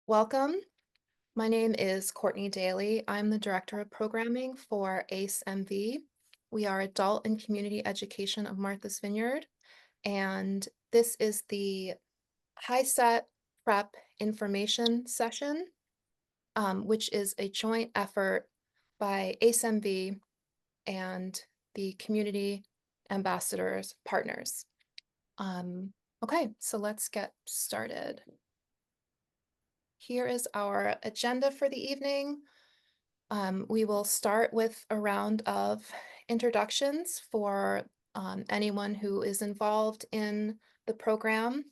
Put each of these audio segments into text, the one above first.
Welcome. My name is Courtney Daly. I'm the Director of Programming for ACE MV. We are Adult and Community Education of Martha's Vineyard, and this is the HISET Prep Information Session, which is a joint effort by ACE MV and the Community Ambassadors Partners. Okay, so let's get started. Here is our agenda for the evening. We will start with a round of introductions for anyone who is involved in the program.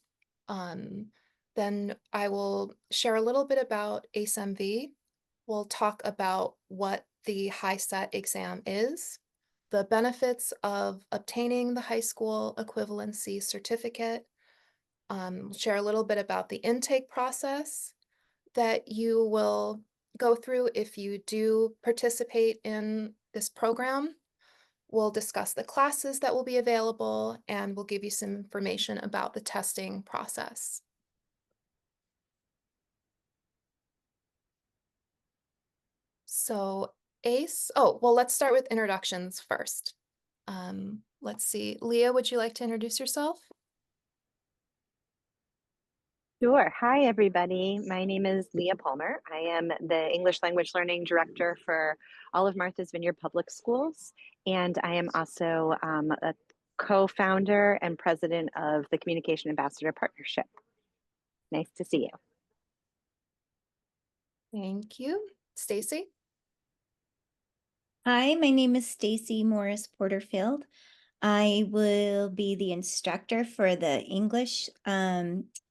Then I will share a little bit about ACE-MV. We'll talk about what the HISET exam is, the benefits of obtaining the high school equivalency certificate, share a little bit about the intake process that you will go through if you do participate in this program. We'll discuss the classes that will be available, and we'll give you some information about the testing process. So ACE, well, let's start with introductions first. Let's see, Leah, would you like to introduce yourself? Sure. Hi, everybody. My name is Leah Palmer. I am the English Language Learning Director for all of Martha's Vineyard Public Schools, and I am also a co-founder and president of the Communication Ambassador Partnership. Nice to see you. Thank you. Stacy? Hi, my name is Stacy Morris Porterfield. I will be the instructor for the English,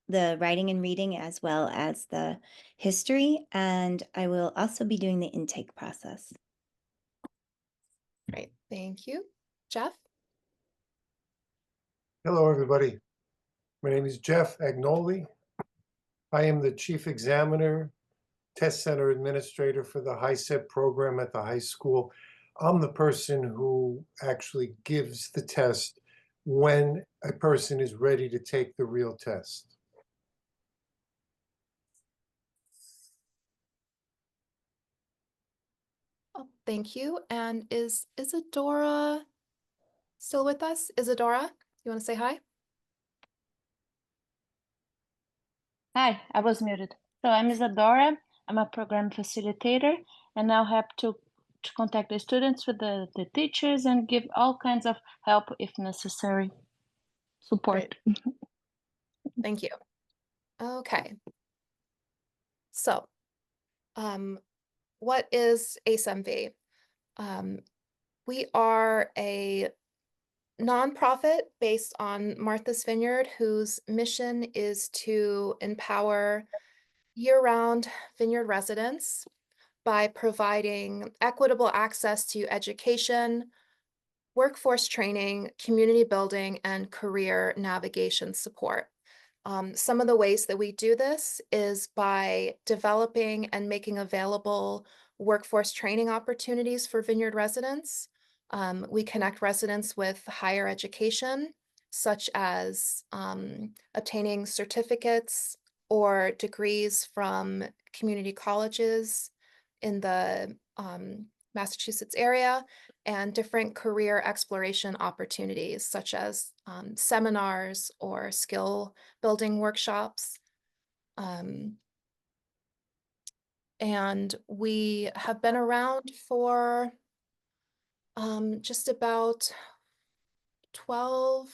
the writing and reading, as well as the history, and I will also be doing the intake process. Great, thank you. Jeff? Hello, everybody. My name is Jeff Agnoli. I am the Chief Examiner, Test Center Administrator for the HISET program at the high school. I'm the person who actually gives the test when a person is ready to take the real test. Oh, thank you. And is Isadora still with us? Isadora, you want to say hi? Hi, I was muted. So I'm Isadora. I'm a program facilitator, and I'll help to contact the students with the teachers and give all kinds of help if necessary. Support. Thank you. Okay. So, what is ACE-MV? We are a nonprofit based on Martha's Vineyard, whose mission is to empower year-round vineyard residents by providing equitable access to education, workforce training, community building, and career navigation support. Some of the ways that we do this is by developing and making available workforce training opportunities for vineyard residents. We connect residents with higher education, such as obtaining certificates or degrees from community colleges in the Massachusetts area, and different career exploration opportunities, such as seminars or skill building workshops. And we have been around for just about 12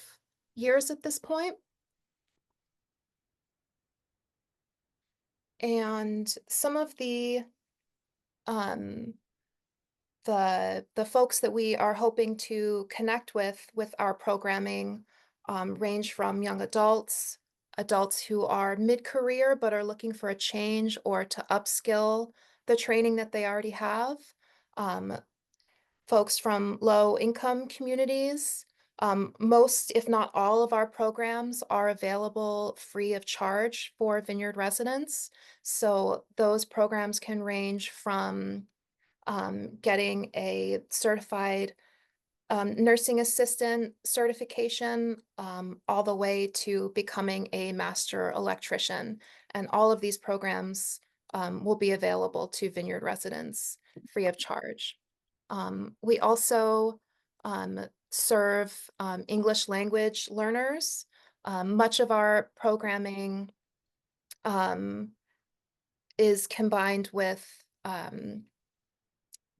years at this point. And some of the folks that we are hoping to connect with our programming range from young adults, adults who are mid-career but are looking for a change or to upskill the training that they already have, folks from low-income communities. Most, if not all, of our programs are available free of charge for vineyard residents. So those programs can range from getting a certified nursing assistant certification, all the way to becoming a master electrician. And all of these programs will be available to Vineyard residents free of charge. We also serve English language learners. Much of our programming is combined with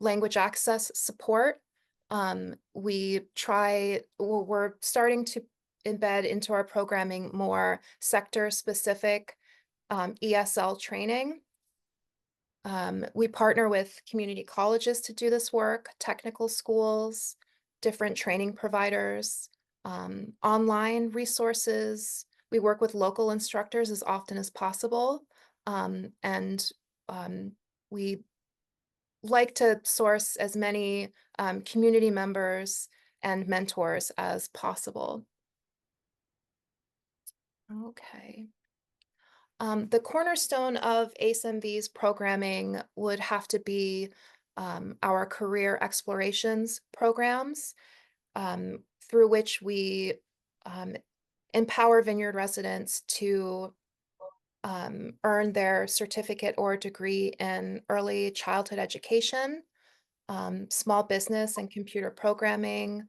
language access support. We're starting to embed into our programming more sector-specific ESL training. We partner with community colleges to do this work, technical schools, different training providers, online resources. We work with local instructors as often as possible. And we like to source as many community members and mentors as possible. Okay. The cornerstone of ACE-MV's programming would have to be our career explorations programs, through which we empower Vineyard residents to earn their certificate or degree in early childhood education, small business and computer programming,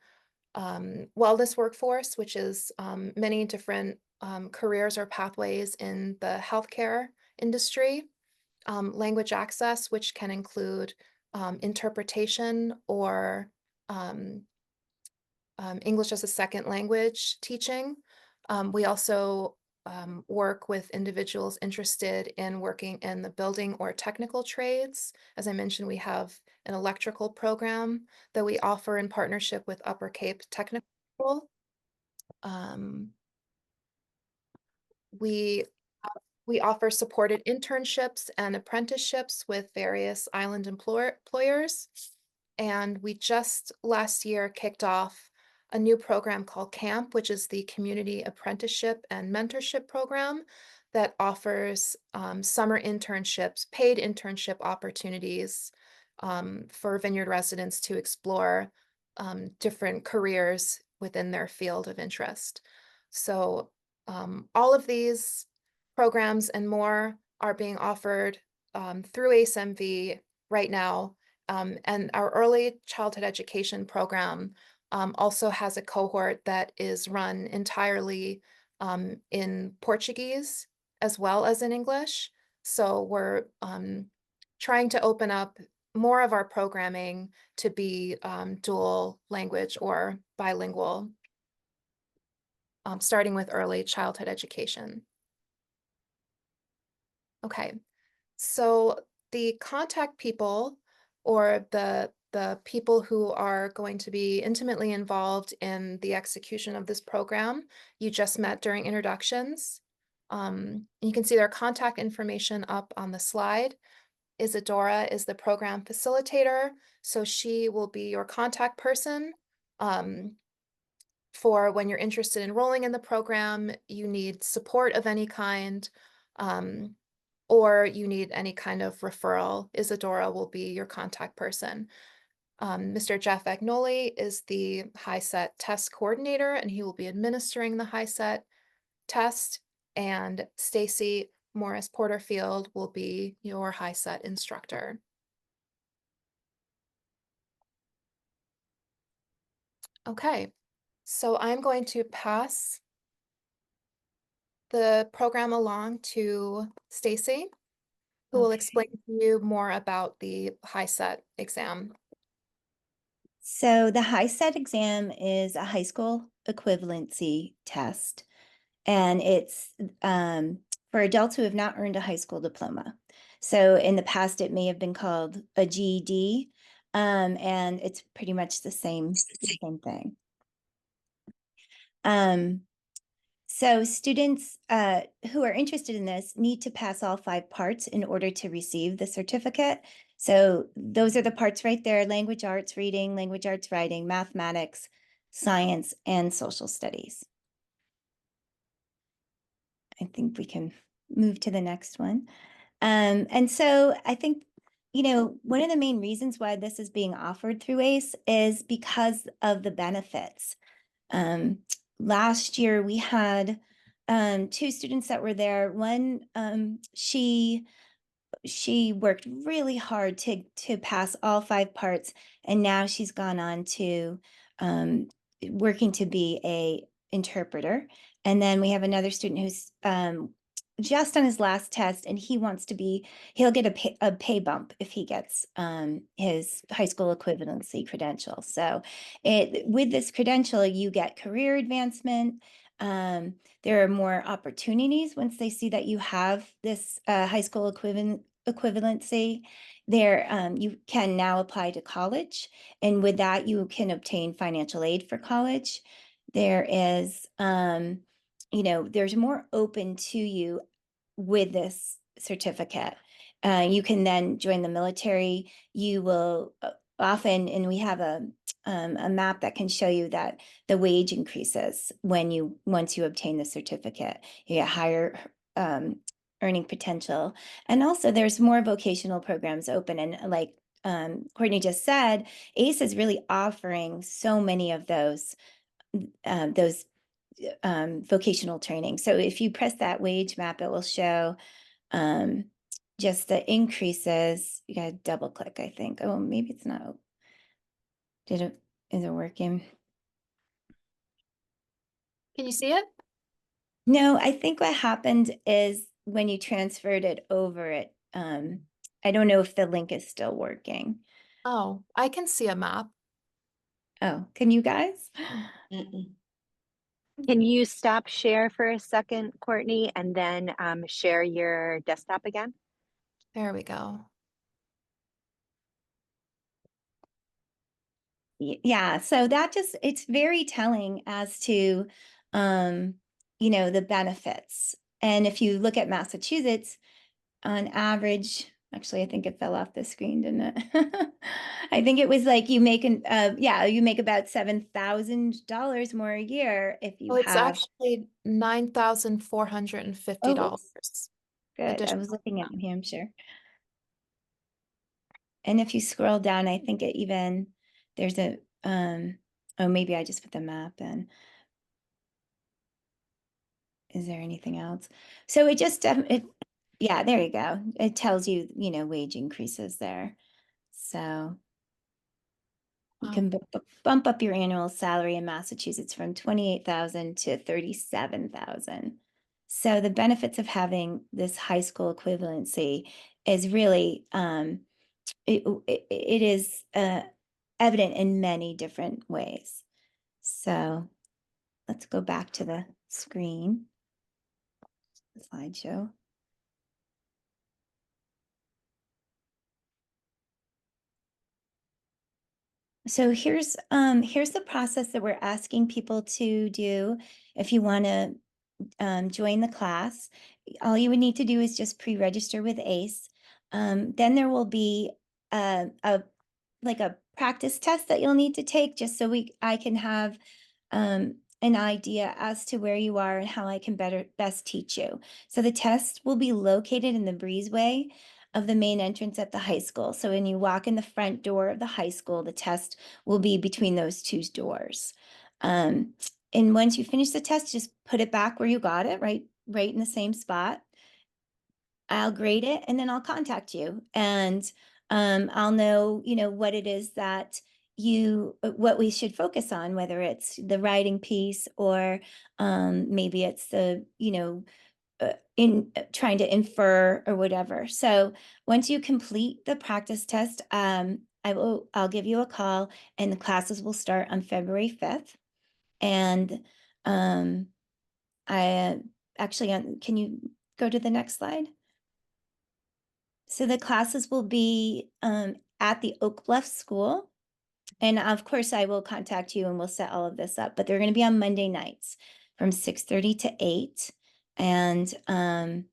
wellness workforce, which is many different careers or pathways in the healthcare industry, language access, which can include interpretation or English as a second language teaching. We also work with individuals interested in working in the building or technical trades. As I mentioned, we have an electrical program that we offer in partnership with Upper Cape Technical School. We offer supported internships and apprenticeships with various island employers. And we just last year kicked off a new program called CAMP, which is the Community Apprenticeship and Mentorship Program that offers summer internships, paid internship opportunities for Vineyard residents to explore different careers within their field of interest. So all of these programs and more are being offered through ACE-MV right now. And our early childhood education program also has a cohort that is run entirely in Portuguese as well as in English. So we're trying to open up more of our programming to be dual language or bilingual, starting with early childhood education. Okay, so the contact people or the people who are going to be intimately involved in the execution of this program, you just met during introductions. You can see their contact information up on the slide. Isadora is the program facilitator, so she will be your contact person. For when you're interested in enrolling in the program, you need support of any kind, or you need any kind of referral, Isadora will be your contact person. Mr. Jeff Agnoli is the HISET test coordinator, and he will be administering the HISET test. And Stacy Morris Porterfield will be your HISET instructor. Okay, so I'm going to pass the program along to Stacy, who will explain to you more about the HISET exam. So the HISET exam is a high school equivalency test, and it's for adults who have not earned a high school diploma. So in the past, it may have been called a GED, and it's pretty much the same thing. So students who are interested in this need to pass all 5 parts in order to receive the certificate. So those are the parts right there: language arts reading, language arts writing, mathematics, science, and social studies. I think we can move to the next one. And so I think one of the main reasons why this is being offered through ACE is because of the benefits. Last year we had 2 students that were there. One, she worked really hard to pass all 5 parts, and now she's gone on to working to be a interpreter. And then we have another student who's just on his last test, and he'll get a pay bump if he gets his high school equivalency credential. So with this credential, you get career advancement. There are more opportunities once they see that you have this high school equivalency. There, you can now apply to college, and with that, you can obtain financial aid for college. There is, there's more open to you with this certificate. You can then join the military. You will often, and we have a map that can show you that the wage increases once you obtain the certificate. You get higher earning potential, and also there's more vocational programs open. And like Courtney just said, ACE is really offering so many of those vocational training. So if you press that wage map, it will show just the increases. You gotta double click, I think. Oh, maybe it's not. Is it working? Can you see it? No, I think what happened is when you transferred it over, I don't know if the link is still working. Oh, I can see a map. Oh, can you guys? Can you stop share for a second, Courtney, and then share your desktop again? There we go. Yeah, so it's very telling as to, the benefits. And if you look at Massachusetts, on average, actually, I think it fell off the screen, didn't it? I think it was like you make about $7,000 more a year if you Oh, it's have. actually $9,450 Oops, good. I additional. was looking at New Hampshire. And if you scroll down, I think there's oh, maybe I just put the map in. Is there anything else? So it just, yeah, there you go. It tells you, wage increases there. So you can bump up your annual salary in Massachusetts from 28,000 to 37,000. So the benefits of having this high school equivalency is really, it is evident in many different ways. So let's go back to the screen, the slideshow. So here's the process that we're asking people to do if you want to join the class. All you would need to do is just pre-register with ACE. Then there will be a practice test that you'll need to take just so I can have an idea as to where you are and how I can best teach you. So the test will be located in the breezeway of the main entrance at the high school. So when you walk in the front door of the high school, the test will be between those 2 doors. And once you finish the test, just put it back where you got it, right in the same spot. I'll grade it, and then I'll contact you, and I'll know, what it is that what we should focus on, whether it's the writing piece or maybe it's the, in trying to infer or whatever. So once you complete the practice test, I'll give you a call, and the classes will start on February 5th. And I actually, can you go to the next slide? So the classes will be at the Oak Bluff School. And of course, I will contact you and we'll set all of this up. But they're going to be on Monday nights from 6:30 to 8. And I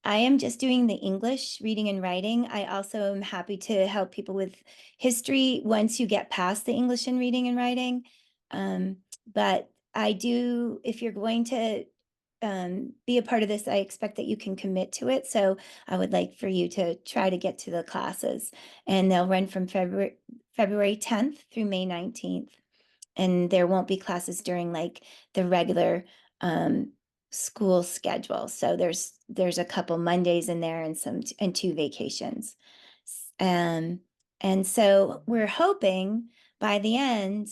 am just doing the English reading and writing. I also am happy to help people with history once you get past the English and reading and writing. But I do, if you're going to be a part of this, I expect that you can commit to it. So I would like for you to try to get to the classes, and they'll run from February 10th through May 19th. And there won't be classes during like the regular school schedule. So there's a couple Mondays in there and and 2 vacations. And so we're hoping by the end,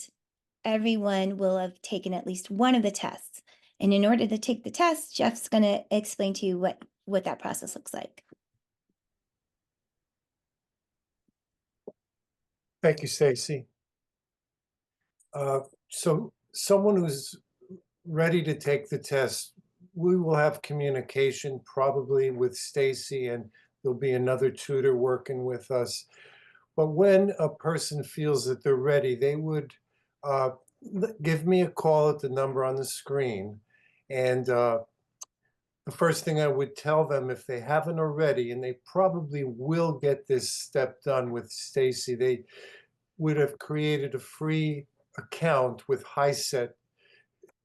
everyone will have taken at least one of the tests. And in order to take the test, Jeff's going to explain to you what that process looks like. Thank you, Stacy. So someone who's ready to take the test, we will have communication probably with Stacy, and there'll be another tutor working with us. But when a person feels that they're ready, they would give me a call at the number on the screen. And the first thing I would tell them, if they haven't already, and they probably will get this step done with Stacy, they would have created a free account with HISET.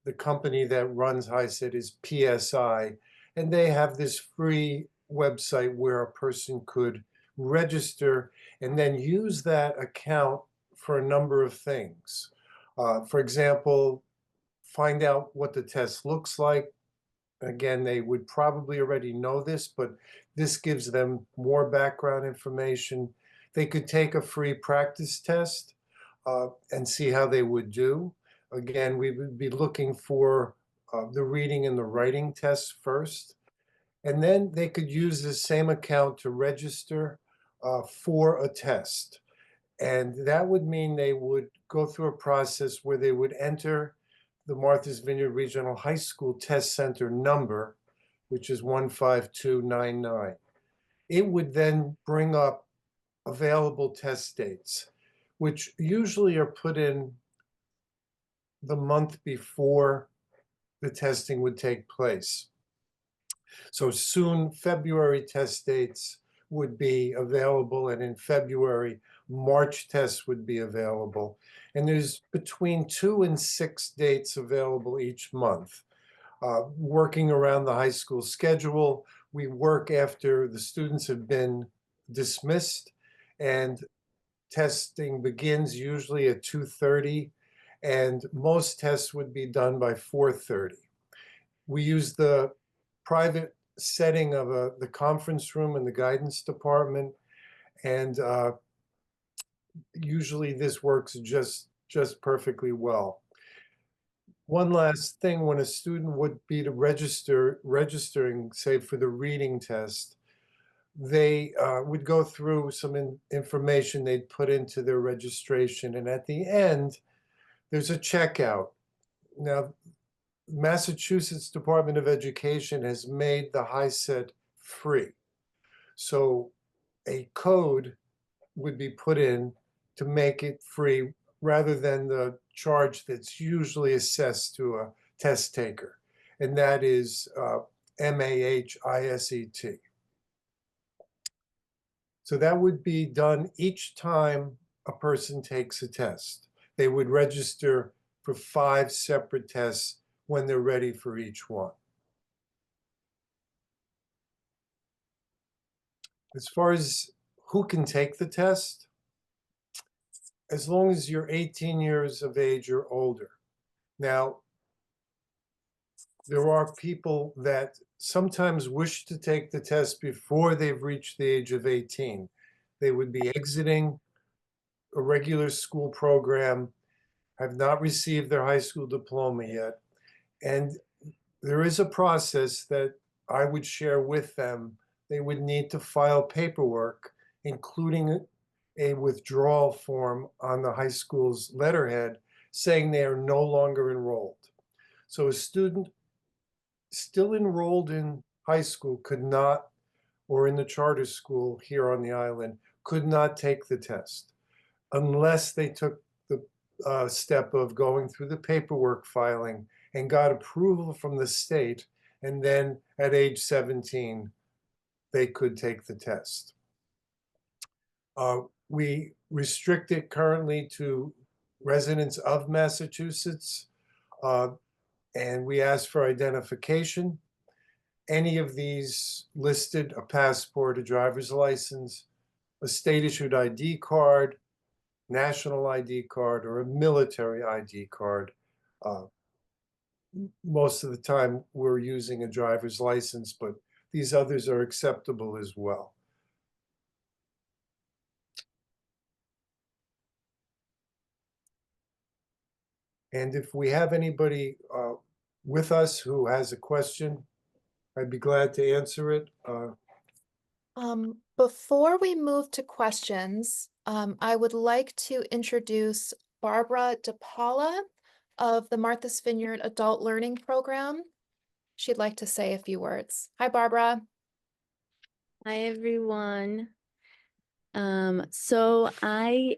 The company that runs HISET is PSI, and they have this free website where a person could register and then use that account for a number of things. For example, find out what the test looks like. Again, they would probably already know this, but this gives them more background information. They could take a free practice test and see how they would do. Again, we would be looking for the reading and the writing tests first. And then they could use the same account to register for a test. And that would mean they would go through a process where they would enter the Martha's Vineyard Regional High School Test Center number, which is 15299. It would then bring up available test dates, which usually are put in the month before the testing would take place. So soon, February test dates would be available, and in February, March tests would be available. And there's between 2 and 6 dates available each month. Working around the high school schedule, we work after the students have been dismissed, and testing begins usually at 2:30, and most tests would be done by 4:30. We use the private setting of the conference room in the guidance department, and usually this works just perfectly well. One last thing, when a student would be to registering, say, for the reading test, they would go through some information they'd put into their registration, and at the end, there's a checkout. Now, Massachusetts Department of Education has made the HISET free. So a code would be put in to make it free rather than the charge that's usually assessed to a test taker. And that is MAHISET. So that would be done each time a person takes a test. They would register for 5 separate tests when they're ready for each one. As far as who can take the test, as long as you're 18 years of age or older. Now, there are people that sometimes wish to take the test before they've reached the age of 18. They would be exiting a regular school program, have not received their high school diploma yet, and there is a process that I would share with them. They would need to file paperwork, including a withdrawal form on the high school's letterhead saying they are no longer enrolled. So a student still enrolled in high school could not, or in the charter school here on the island, could not take the test unless they took the step of going through the paperwork filing and got approval from the state, and then at age 17, they could take the test. We restrict it currently to residents of Massachusetts. and we ask for identification. Any of these listed: a passport, a driver's license, a state-issued ID card, national ID card, or a military ID card. Uh, Most of the time, we're using a driver's license, but these others are acceptable as well. And if we have anybody with us who has a question, I'd be glad to answer it. Before we move to questions, I would like to introduce Barbara DePaula of the Martha's Vineyard Adult Learning Program. She'd like to say a few words. Hi, Barbara. Hi everyone. So I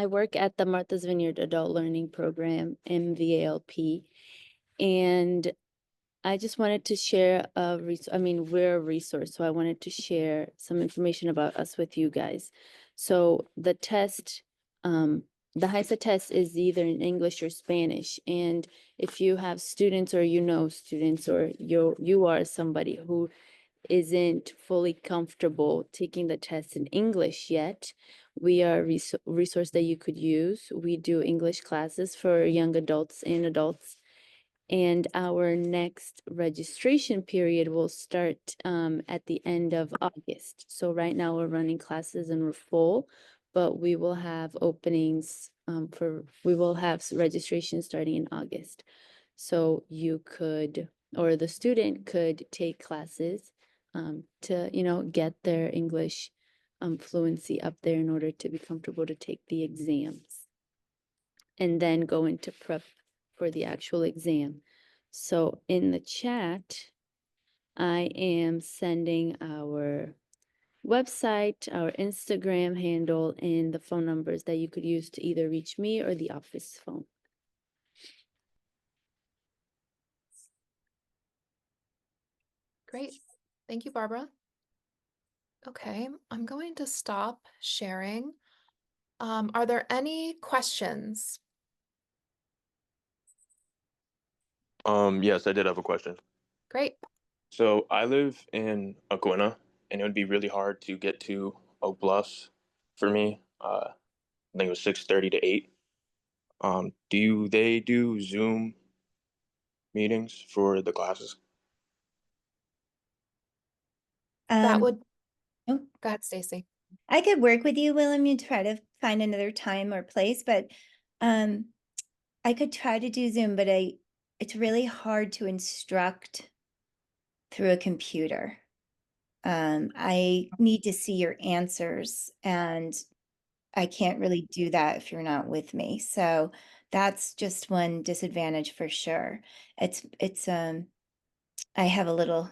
work at the Martha's Vineyard Adult Learning Program, MVALP, and I just wanted to share we're a resource, so I wanted to share some information about us with you guys. So the test, the HISET test is either in English or Spanish, and if you have students or you know students or you are somebody who isn't fully comfortable taking the test in English yet, we are a resource that you could use. We do English classes for young adults and adults. And our next registration period will start at the end of August. So right now we're running classes and we're full, but we will have openings we will have registration starting in August. So you could, or the student could take classes to, get their English fluency up there in order to be comfortable to take the exams and then go into prep for the actual exam. So in the chat, I am sending our website, our Instagram handle, and the phone numbers that you could use to either reach me or the office phone. Great. Thank you, Barbara. Okay, I'm going to stop sharing. Are there any questions? Yes, I did have a question. Great. So I live in Aquinnah, and it would be really hard to get to Oak Bluffs for me. I think it was 6:30 to 8. They do Zoom meetings for the classes? That Um, would, oh, go ahead, Stacy. I could work with you, Willem, and try to find another time or place, but I could try to do Zoom, but it's really hard to instruct through a computer. I need to see your answers, and I can't really do that if you're not with me. So that's just one disadvantage for sure. It's I have a little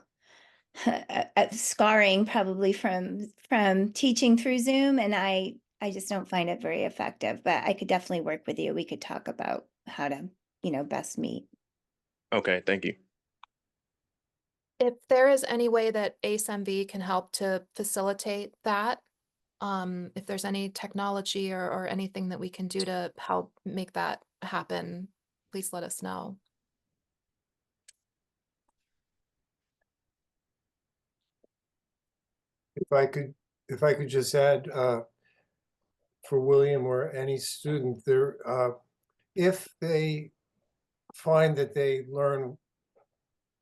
scarring probably from teaching through Zoom, and I just don't find it very effective, but I could definitely work with you. We could talk about how to, best meet. Okay, thank you. If there is any way that ACE-MV can help to facilitate that, if there's any technology or anything that we can do to help make that happen, please let us know. If I could just add, for William or any student there, if they find that they learn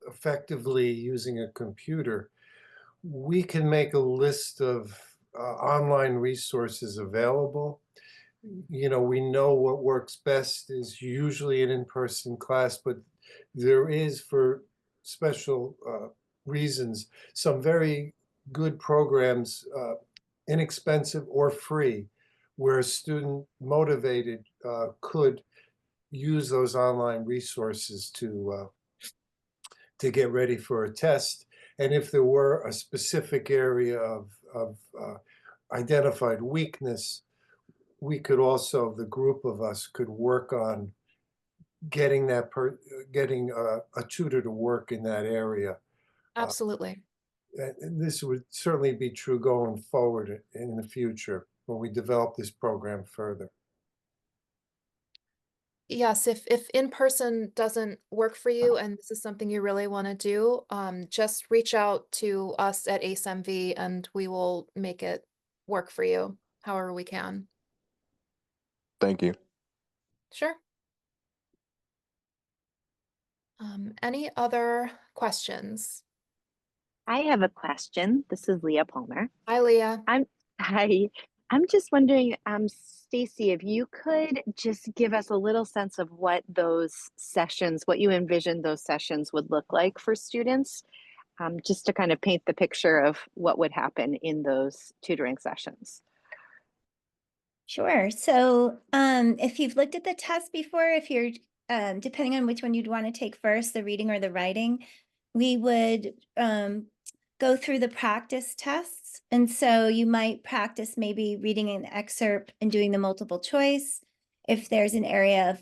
effectively using a computer, we can make a list of online resources available. We know what works best is usually an in-person class, but there is, for special reasons, some very good programs, inexpensive or free, where a student motivated could use those online resources to get ready for a test. And if there were a specific area of identified weakness, we could also, the group of us could work on getting getting a tutor to work in that area. Absolutely. And this would certainly be true going forward in the future when we develop this program further. yes, if in person doesn't work for you and this is something you really want to do, just reach out to us at ACE-MV and we will make it work for you however we can. Thank you. Sure. Any other questions? I have a question. This is Leah Palmer. Hi, Leah. Hi. I'm just wondering, Stacy, if you could just give us a little sense of what those sessions, what you envisioned those sessions would look like for students, just to kind of paint the picture of what would happen in those tutoring sessions. Sure. So if you've looked at the test before, if you're depending on which one you'd want to take first, the reading or the writing, we would go through the practice tests. And so you might practice maybe reading an excerpt and doing the multiple choice. If there's an area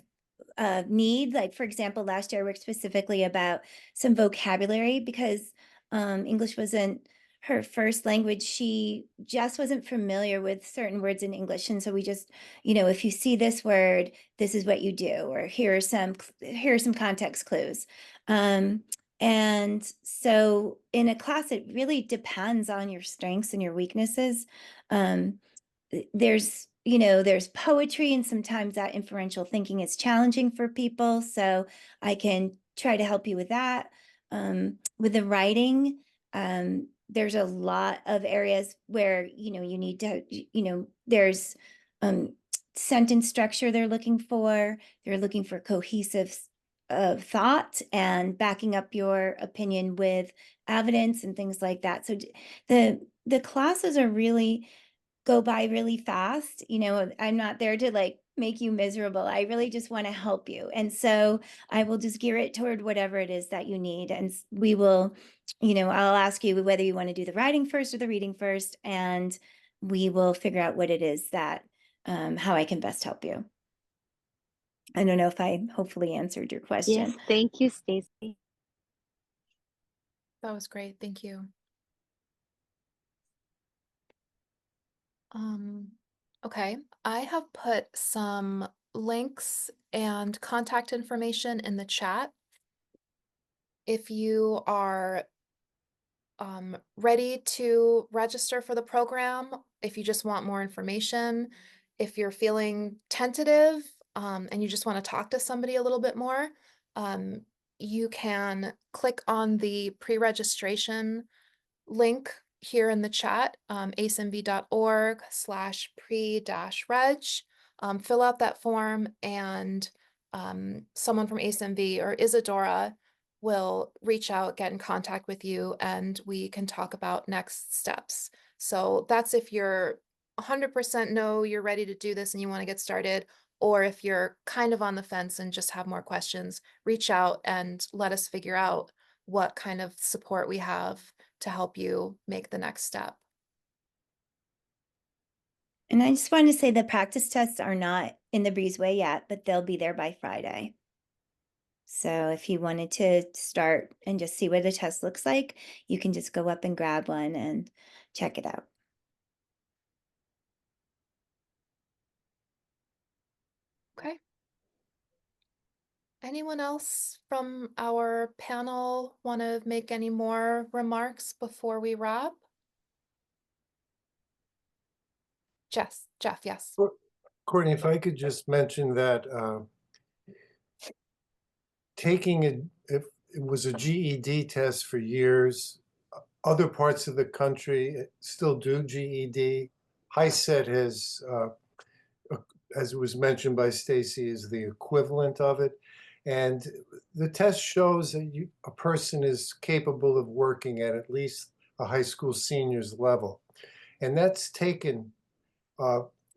of need, like for example, last year I worked specifically about some vocabulary because English wasn't her first language. She just wasn't familiar with certain words in English. And so we just, if you see this word, this is what you do, or here are some context clues. And so in a class, it really depends on your strengths and your weaknesses. There's poetry, and sometimes that inferential thinking is challenging for people. So I can try to help you with that. With the writing, there's a lot of areas where, you need to, there's sentence structure they're looking for. They're looking for cohesive thought and backing up your opinion with evidence and things like that. So the classes are really go by really fast. I'm not there to like make you miserable. I really just want to help you. And so I will just gear it toward whatever it is that you need. And we will, I'll ask you whether you want to do the writing first or the reading first. And we will figure out what it is that, how I can best help you. I don't know if I hopefully answered your question. Yes, thank you, Stacy. That was great. Thank you. Okay, I have put some links and contact information in the chat. If you are ready to register for the program, if you just want more information, if you're feeling tentative and you just want to talk to somebody a little bit more, you can click on the pre-registration link here in the chat, acemv.org/pre-reg. Fill out that form and someone from ACEMV or Isadora will reach out, get in contact with you, and we can talk about next steps. So that's if you're 100% no, you're ready to do this and you want to get started, or if you're kind of on the fence and just have more questions, reach out and let us figure out what kind of support we have to help you make the next step. And I just wanted to say the practice tests are not in the breezeway yet, but they'll be there by Friday. So if you wanted to start and just see what the test looks like, you can just go up and grab one and check it out. Okay. Anyone else from our panel want to make any more remarks before we wrap? Jeff, yes. Courtney, if I could just mention that if it was a GED test for years, other parts of the country still do GED. HISET has, as was mentioned by Stacy, is the equivalent of it. And the test shows that a person is capable of working at least a high school senior's level. And that's taken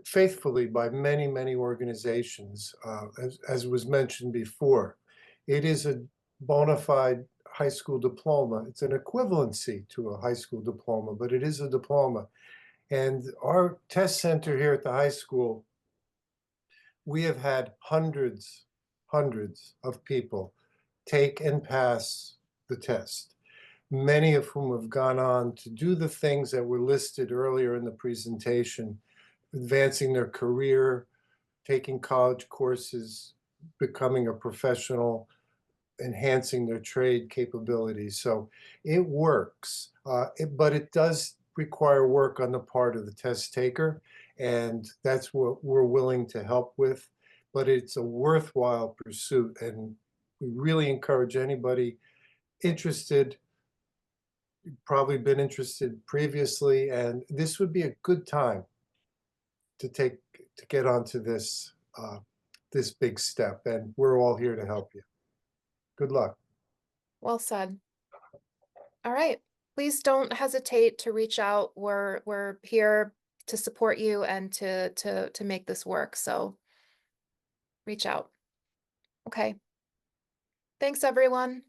faithfully by many, many organizations, as was mentioned before. It is a bona fide high school diploma. It's an equivalency to a high school diploma, but it is a diploma. And our test center here at the high school, we have had hundreds of people take and pass the test, many of whom have gone on to do the things that were listed earlier in the presentation, advancing their career, taking college courses, becoming a professional, enhancing their trade capabilities. So it works, but it does require work on the part of the test taker, and that's what we're willing to help with. But it's a worthwhile pursuit, and we really encourage anybody interested, probably been interested previously, and this would be a good time to get onto this this big step, and we're all here to help you. Good luck. Well said. All right. Please don't hesitate to reach out. We're here to support you and to make this work. So reach out. Okay. Thanks, everyone.